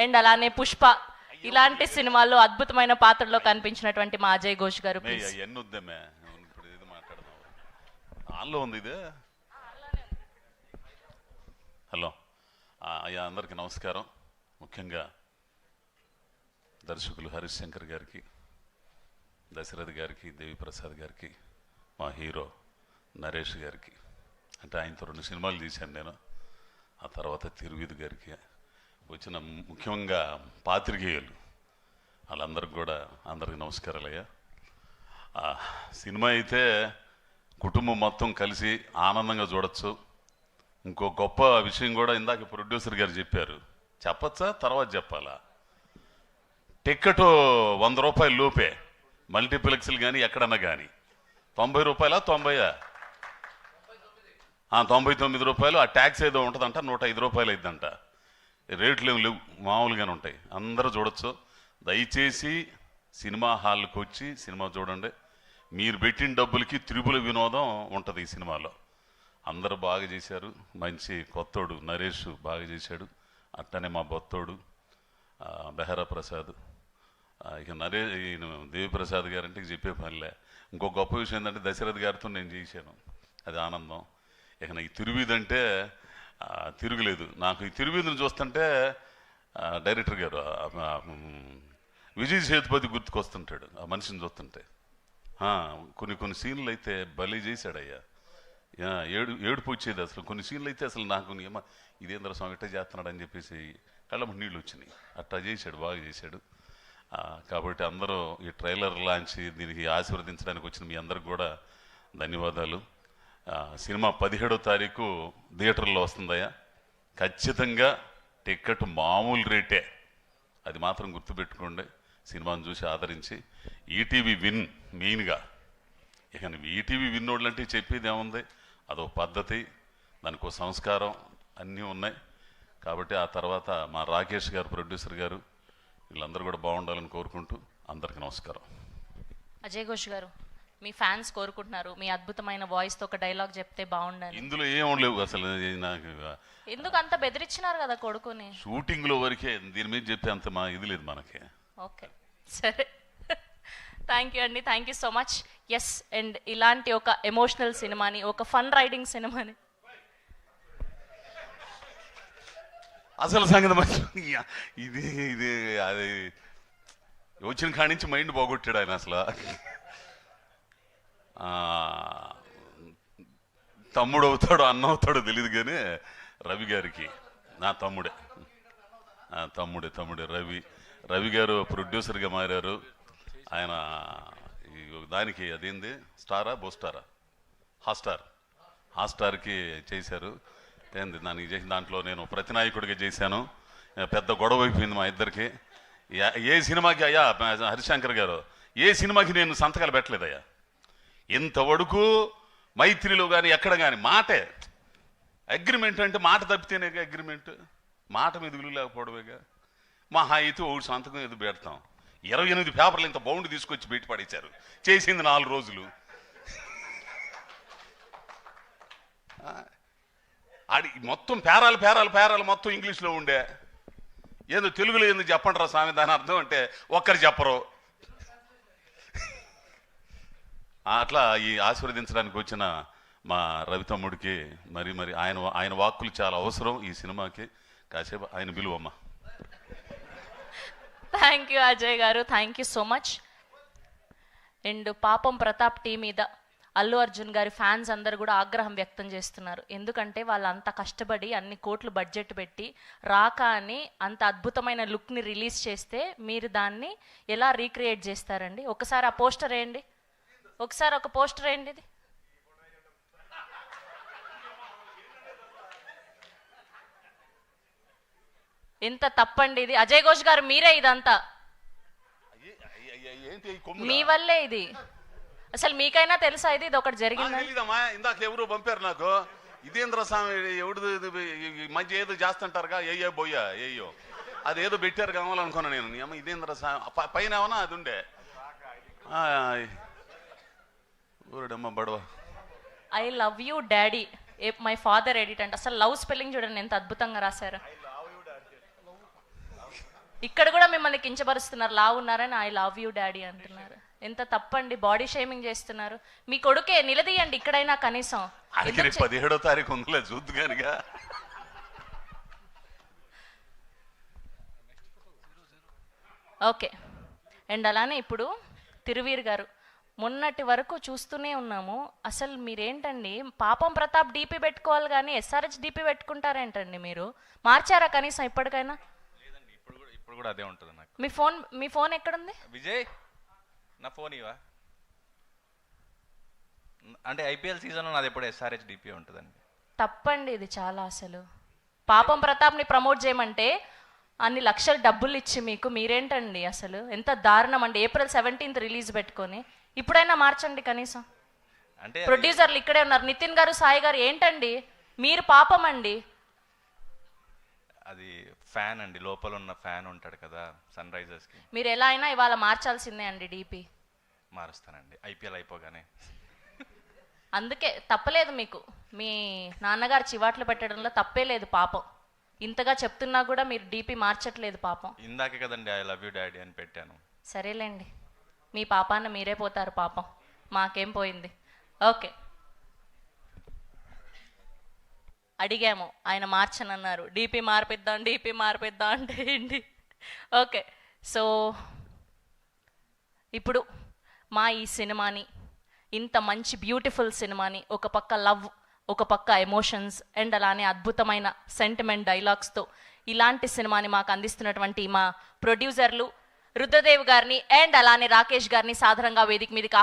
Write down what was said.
And అలానే పుష్ప ఇలాంటి సినిమాల్లో అద్భుతమైన పాత్రలో కనిపించినటువంటి మా అజయ్ ఘోష్ గారు. హలో అయ్యా, అందరికీ నమస్కారం. ముఖ్యంగా దర్శకులు హరీష్ శంకర్ గారికి, దశరథ్ గారికి, దేవిప్రసాద్ గారికి, మా హీరో నరేష్ గారికి, అంటే ఆయనతో 2 సినిమాలు తీశాను నేను. ఆ తర్వాత తిరువిధు గారికి వచ్చిన ముఖ్యంగా పాత్రికేయులు వాళ్ళందరికి కూడా అందరికి నమస్కారాలు అయ్యా. సినిమా అయితే కుటుంబం మొత్తం కలిసి ఆనందంగా చూడొచ్చు. ఇంకో గొప్ప విషయం కూడా ఇందాక ప్రొడ్యూసర్ గారు చెప్పారు, చెప్పచ్చా తర్వాత చెప్పాలా? టికెట్ 100 రూపాయల లోపే, మల్టీప్లెక్స్లు కానీ ఎక్కడన్నా కానీ. 90 రూపాయలా 90? 99 రూపాయలు. ఆ ట్యాక్స్ ఏదో ఉంటుందంట, 105 రూపాయలు అయిద్దంట. రేట్లు ఏమి లేవు, మామూలుగానే ఉంటాయి. అందరూ చూడొచ్చు. దయచేసి సినిమా హాల్కి వచ్చి సినిమా చూడండి. మీరు పెట్టిన డబ్బులకి త్రిపుల వినోదం ఉంటుంది ఈ సినిమాలో. అందరూ బాగా చేశారు. మంచి కొత్తోడు నరేష్ బాగా చేశాడు. అట్టనే మా బొత్తోడు బెహరా ప్రసాద్, ఇక ఈయన దేవిప్రసాద్ గారంటే చెప్పే పనిలే. ఇంకో గొప్ప విషయం ఏంటంటే దశరథ్ గారితో నేను చేశాను, అది ఆనందం. ఇక ఈ తిరువిధంటే తిరుగులేదు. నాకు ఈ తిరువిధుని చూస్తుంటే డైరెక్టర్ గారు విజయ్ సేతుపతి గుర్తుకొస్తుంటాడు ఆ మనిషిని చూస్తుంటే. కొన్ని సీన్లు అయితే భలే చేశాడయ్యా. ఏడుపు వచ్చేది అసలు. కొన్ని సీన్లు అయితే అసలు నాకు ఇదేంద్ర స్వామి ఇట్ట చేస్తున్నాడు అని చెప్పేసి కళ్ళ నీళ్ళు వచ్చినాయి. అట్టా చేశాడు, బాగా చేశాడు. కాబట్టి అందరూ ఈ ట్రైలర్ లాంచ్ దీనికి ఆశీర్వదించడానికి వచ్చిన మీ అందరికి కూడా ధన్యవాదాలు. సినిమా 17వ తారీఖు థియేటర్లో వస్తుందయ్యా. ఖచ్చితంగా టికెట్ మామూలు రేటే, అది మాత్రం గుర్తుపెట్టుకోండి. సినిమాను చూసి ఆదరించి ఈటీవీ విన్ మెయిన్గా. ఇక ఈటీవీ విన్ వాళ్ళంటే చెప్పేది ఏముంది, అదొక పద్ధతి, దానికి ఒక సంస్కారం అన్నీ ఉన్నాయి. కాబట్టి ఆ తర్వాత మా రాకేష్ గారు, ప్రొడ్యూసర్ గారు, వీళ్ళందరూ కూడా బాగుండాలని కోరుకుంటూ అందరికీ నమస్కారం. అజయ్ ఘోష్ గారు, మీ ఫ్యాన్స్ కోరుకుంటున్నారు మీ అద్భుతమైన వాయిస్ తో ఒక డైలాగ్ చెప్తే బాగుండాలి. ఇందులో ఏం లేవు అసలు. నాకు ఎందుకు అంత బెదిరించినారు కదా కొడుకుని? షూటింగ్ లో వరకే, దీని మీద చెప్పే అంత మా ఇది లేదు మనకి. ఓకే, సరే. థ్యాంక్ యూ అండి, thank you so much. Yes, and ఇలాంటి ఒక ఎమోషనల్ సినిమాని, ఒక ఫన్ రైడింగ్ సినిమాని, అసలు సంగతి ఇది ఇది అది వచ్చిన కాడి నుంచి మైండ్ పోగొట్టాడు ఆయన అసలు. తమ్ముడు అవుతాడు అన్న అవుతాడో తెలియదు కానీ రవి గారికి, నా తమ్ముడే తమ్ముడే రవి గారు ప్రొడ్యూసర్గా మారారు. ఆయన దానికి అదేంది స్టారా బోస్టారా హాట్స్టార్కి చేశారు. ఏంది దానికి చేసిన దాంట్లో నేను ప్రతినాయకుడిగా చేశాను. పెద్ద గొడవ అయిపోయింది మా ఇద్దరికి. ఏ సినిమాకి అయ్యా హరిశంకర్ గారు, ఏ సినిమాకి నేను సంతకాలు పెట్టలేదయ్యా. ఇంతవరకు మైత్రిలో కానీ ఎక్కడ కానీ మాటే అగ్రిమెంట్. అంటే మాట తప్పితేనే అగ్రిమెంట్, మాట మీద విలువ లేకపోవడమేగా. మహా అయితే ఒకటి సంతకం ఏదో పెడతాం. 28 పేపర్లు ఇంత బౌండ్ తీసుకొచ్చి బయట పడేశారు. చేసింది 4 రోజులు. అది మొత్తం పేరాలు మొత్తం ఇంగ్లీష్లో ఉండే. ఏదో తెలుగులో ఎందుకు చెప్పండి రా స్వామి, దాని అర్థం అంటే ఒక్కరు చెప్పరు. అట్లా ఈ ఆశీర్వదించడానికి వచ్చిన మా రవి తమ్ముడికి మరి ఆయన వాక్కులు చాలా అవసరం ఈ సినిమాకి. కాసేపు ఆయన పిలువమ్మా. థ్యాంక్ యూ అజయ్ గారు, thank you so much. And పాపం ప్రతాప్ టీ మీద అల్లు అర్జున్ గారి ఫ్యాన్స్ అందరు కూడా ఆగ్రహం వ్యక్తం చేస్తున్నారు. ఎందుకంటే వాళ్ళు అంత కష్టపడి అన్ని కోట్లు బడ్జెట్ పెట్టి రాక అని అంత అద్భుతమైన లుక్ని రిలీజ్ చేస్తే మీరు దాన్ని ఎలా రీక్రియేట్ చేస్తారండి? ఒకసారి ఆ పోస్టర్ వేయండి, ఒకసారి ఒక పోస్టర్ వేయండి. ఇది ఎంత తప్పండి ఇది. అజయ్ ఘోష్ గారు మీరే ఇదంతా, మీ వల్లే ఇది. అసలు మీకైనా తెలుసా ఇది ఒకటి జరిగింది? ఇందాక ఎవరు పంపారు నాకు, ఇదేంద్ర స్వామి ఎవడు మంచి ఏదో చేస్తుంటారుగా, ఏయో బోయ్యా ఏయో అదేదో పెట్టారు కావాలనుకున్నా నేను. ఇదేంద్ర స్వామి పైన ఏమన్నా అది ఉండే ఊరడమ్మ బడవ. I love you daddy, my father edit అంటే అసలు లవ్ స్పెల్లింగ్ చూడండి ఎంత అద్భుతంగా రాశారు. ఇక్కడ కూడా మిమ్మల్ని కించపరుస్తున్నారు, లావు ఉన్నారని ఐ లవ్ యూ డాడీ అంటున్నారు. ఎంత తప్పండి, బాడీ షేమింగ్ చేస్తున్నారు. మీ కొడుకే, నిలదీయండి ఇక్కడైనా కనీసం. 17వ తారీఖు ఉందిలే చూద్దుగానిగా. ఓకే. అండ్ అలానే ఇప్పుడు తిరువీర్ గారు, మొన్నటి వరకు చూస్తూనే ఉన్నాము, అసలు మీరేంటండి పాపం ప్రతాప్ డీపీ పెట్టుకోవాలి కానీ ఎస్ఆర్హెచ్ డీపీ పెట్టుకుంటారేంటండి మీరు? మార్చారా కనీసం ఇప్పటికైనా? లేదండి, ఇప్పుడు కూడా అదే ఉంటుంది నాకు. మీ ఫోన్ ఎక్కడుంది విజయ్, నా ఫోన్ ఇవా? అంటే ఐపీఎల్ సీజన్లో నాది ఎప్పుడు ఎస్ఆర్హెచ్ డిపి ఉంటుందండి. తప్పండి ఇది చాలా. అసలు పాపం ప్రతాప్ని ప్రమోట్ చేయమంటే అన్ని లక్షల డబ్బులు ఇచ్చి మీకు మీరేంటండి అసలు? ఎంత దారుణం అండి. April 17th రిలీజ్ పెట్టుకొని ఇప్పుడైనా మార్చండి కనీసం. అంటే ప్రొడ్యూసర్లు ఇక్కడే ఉన్నారు, నితిన్ గారు, సాయి గారు. ఏంటండి మీరు? పాపం అండి. అది ఫ్యాన్ అండి, లోపల ఉన్న ఫ్యాన్ ఉంటాడు కదా సన్ రైజర్స్కి. మీరు ఎలా అయినా ఇవాళ మార్చాల్సిందే అండి డీపీ. మారుస్తానండి ఐపీఎల్ అయిపోగానే. అందుకే తప్పలేదు మీకు, మీ నాన్నగారు చివాట్లు పెట్టడంలో తప్పే లేదు. పాపం ఇంతగా చెప్తున్నా కూడా మీరు డీపీ మార్చట్లేదు పాపం. ఇందాకే కదండి ఐ లవ్ యూ డాడీ అని పెట్టాను. సరేలేండి, మీ పాపాన్న మీరే పోతారు పాపం, మాకేం పోయింది. ఓకే, అడిగాము, ఆయన మార్చనన్నారు. డీపీ మార్పిద్దాం అంటే ఏంటి? ఓకే, సో ఇప్పుడు మా ఈ సినిమాని, ఇంత మంచి బ్యూటిఫుల్ సినిమాని, ఒక పక్క లవ్, ఒక పక్క ఎమోషన్స్ అండ్ అలానే అద్భుతమైన సెంటిమెంట్ డైలాగ్స్తో ఇలాంటి సినిమాని మాకు అందిస్తున్నటువంటి మా ప్రొడ్యూసర్లు రుద్రదేవ్ గారిని అండ్ అలానే రాకేష్ గారిని సాధారణంగా వేదిక మీదకి